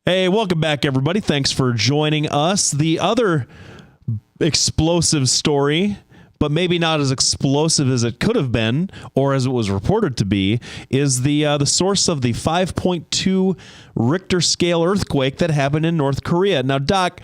Hey, welcome back, everybody. Thanks for joining us. The other explosive story, but maybe not as explosive as it could have been or as it was reported to be, is the source of the 5.2 Richter scale earthquake that happened in North Korea. Now, Doc,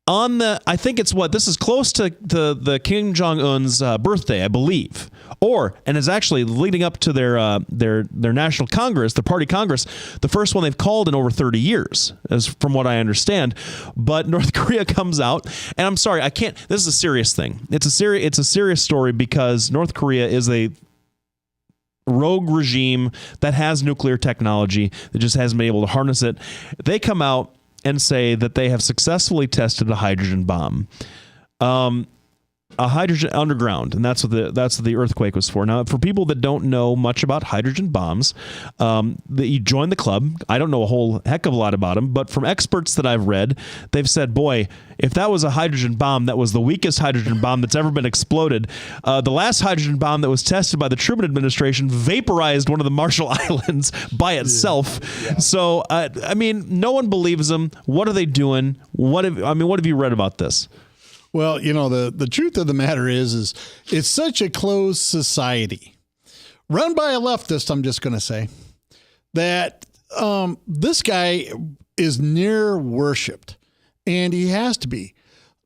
I think it's this is close to the Kim Jong-un's birthday, I believe. And it's actually leading up to their national congress, the party congress, the first one they've called in over 30 years, as from what I understand. But North Korea comes out, and I'm sorry, I can't. This is a serious thing. It's a serious story because North Korea is a rogue regime that has nuclear technology that just hasn't been able to harness it. They come out and say that they have successfully tested a hydrogen bomb. A hydrogen underground, and that's what the earthquake was for. Now, for people that don't know much about hydrogen bombs, you join the club. I don't know a whole heck of a lot about them, but from experts that I've read, they've said, boy, if that was a hydrogen bomb, that was the weakest hydrogen bomb that's ever been exploded. The last hydrogen bomb that was tested by the Truman administration vaporized one of the Marshall Islands by itself. Yeah. So, I mean, no one believes them. What are they doing? What have you read about this? Well, the truth of the matter is it's such a closed society run by a leftist, I'm just going to say, that this guy is near worshipped, and he has to be.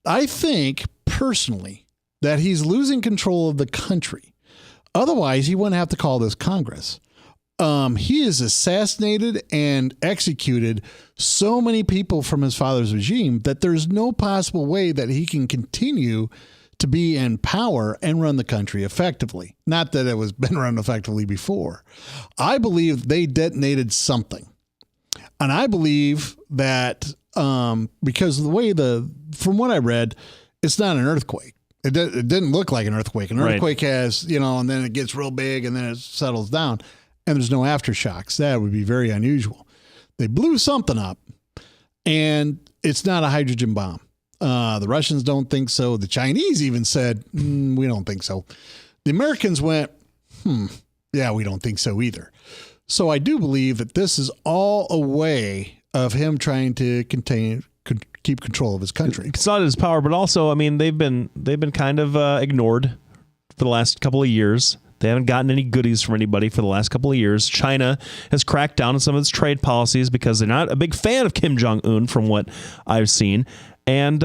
I think personally that he's losing control of the country. Otherwise, he wouldn't have to call this Congress. He has assassinated and executed so many people from his father's regime that there's no possible way that he can continue to be in power and run the country effectively. Not that it was been run effectively before. I believe they detonated something. And I believe that because of the way from what I read, it's not an earthquake. It didn't look like an earthquake. An earthquake has, and then it gets real big and then it settles down. And there's no aftershocks. That would be very unusual. They blew something up, and it's not a hydrogen bomb. The Russians don't think so. The Chinese even said, we don't think so. The Americans went, yeah, we don't think so either. So I do believe that this is all a way of him trying to keep control of his country. It's not his power, but also, I mean, they've been kind of ignored for the last couple of years. They haven't gotten any goodies from anybody for the last couple of years. China has cracked down on some of its trade policies because they're not a big fan of Kim Jong-un, from what I've seen. And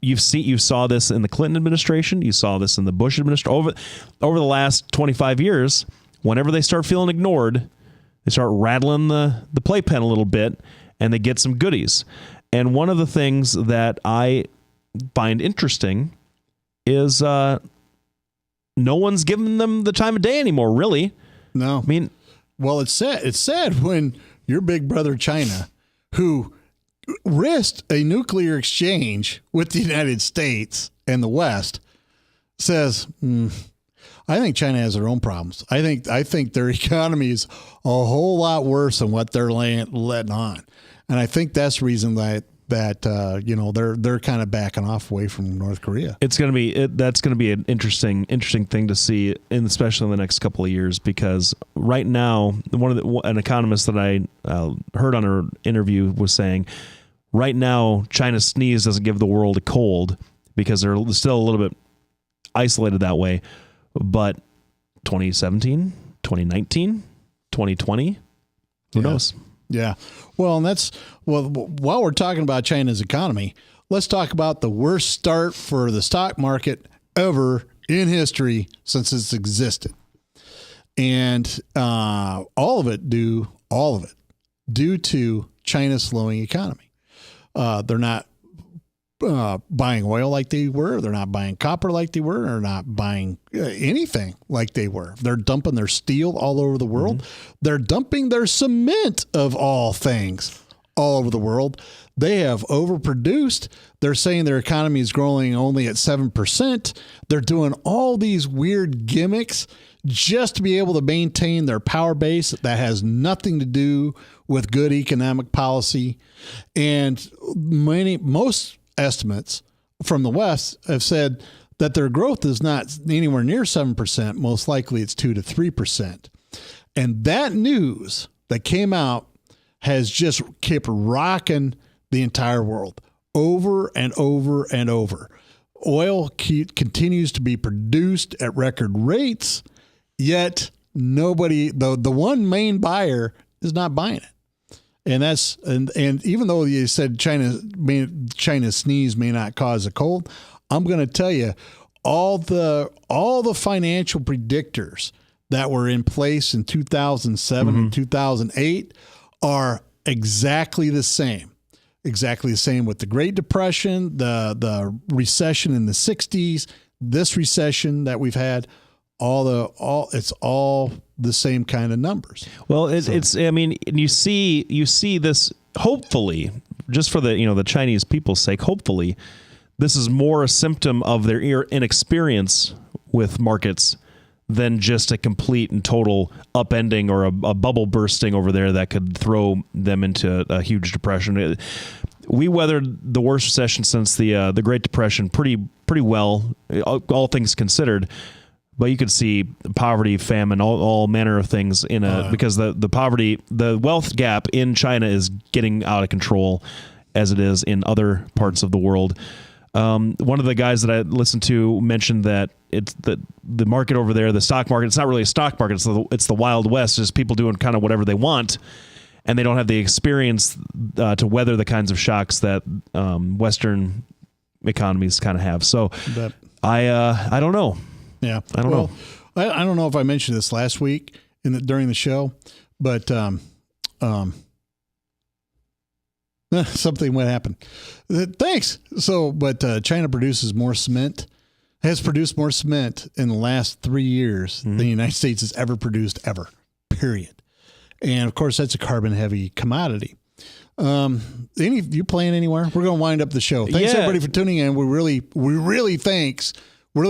you saw this in the Clinton administration. You saw this in the Bush administration. Over the last 25 years, whenever they start feeling ignored, they start rattling the playpen a little bit, and they get some goodies. And one of the things that I find interesting is no one's giving them the time of day anymore, really. No. I mean, well, it's sad when your big brother China, who risked a nuclear exchange with the United States and the West, says, I think China has their own problems. I think their economy is a whole lot worse than what they're letting on. And I think that's the reason that they're kind of backing off away from North Korea. That's going to be an interesting thing to see, especially in the next couple of years, because right now, an economist that I heard on an interview was saying, right now, China's sneeze doesn't give the world a cold because they're still a little bit isolated that way. But 2017, 2019, 2020, who knows? Yeah. Well, and while we're talking about China's economy, let's talk about the worst start for the stock market ever in history since it's existed. And all of it due to China's slowing economy. They're not buying oil like they were. They're not buying copper like they were. They're not buying anything like they were. They're dumping their steel all over the world. Mm-hmm. They're dumping their cement, of all things, all over the world. They have overproduced. They're saying their economy is growing only at 7%. They're doing all these weird gimmicks just to be able to maintain their power base that has nothing to do with good economic policy. And most estimates from the West have said that their growth is not anywhere near 7%. Most likely it's 2 to 3%. And that news that came out has just kept rocking the entire world over and over and over. Oil continues to be produced at record rates, yet nobody, the one main buyer is not buying it. And that's, and even though you said China's sneeze may not cause a cold, I'm going to tell you all the financial predictors that were in place in 2007 and 2008 are exactly the same. Exactly the same with the Great Depression, the recession in the 60s, this recession that we've had, it's all the same kind of numbers. Well, it's I mean, you see this, hopefully, just for the Chinese people's sake, hopefully this is more a symptom of their inexperience with markets than just a complete and total upending or a bubble bursting over there that could throw them into a huge depression. We weathered the worst recession since the Great Depression pretty well, all things considered. But you could see poverty, famine, all manner of things because the wealth gap in China is getting out of control, as it is in other parts of the world. One of the guys that I listened to mentioned that it's the market over there, the stock market. It's not really a stock market. It's the Wild West. Just people doing kind of whatever they want, and they don't have the experience to weather the kinds of shocks that Western economies kind of have. So I don't know. Yeah, I don't know. I don't know if I mentioned this last week during the show, but something would happen. Thanks. So, but China has produced more cement in the last 3 years than the United States has ever produced ever, period. And of course, that's a carbon heavy commodity. You playing anywhere? We're going to wind up the show. Thanks everybody for tuning in. We really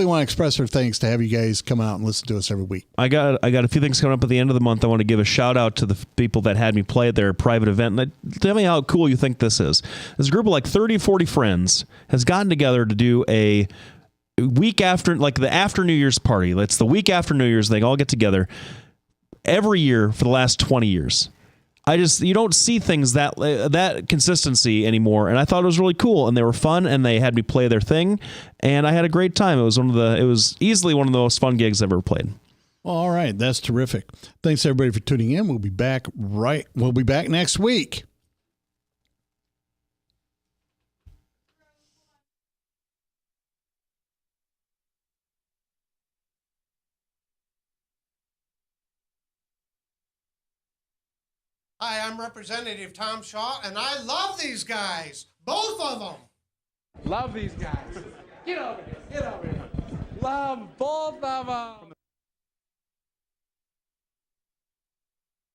want to express our thanks to have you guys come out and listen to us every week. I got a few things coming up at the end of the month. I want to give a shout out to the people that had me play at their private event. And tell me how cool you think this is. This group of like 30, 40 friends has gotten together to do a week after, like the after New Year's party. It's the week after New Year's. They all get together every year for the last 20 years. You don't see things that consistency anymore, and I thought it was really cool, and they were fun, and they had me play their thing, and I had a great time. It was easily one of the most fun gigs I've ever played. All right, that's terrific. Thanks everybody for tuning in. We'll be back next week. Hi, I'm Representative Tom Shaw, and I love these guys. Both of them. Love these guys. Get over here. Love both of them.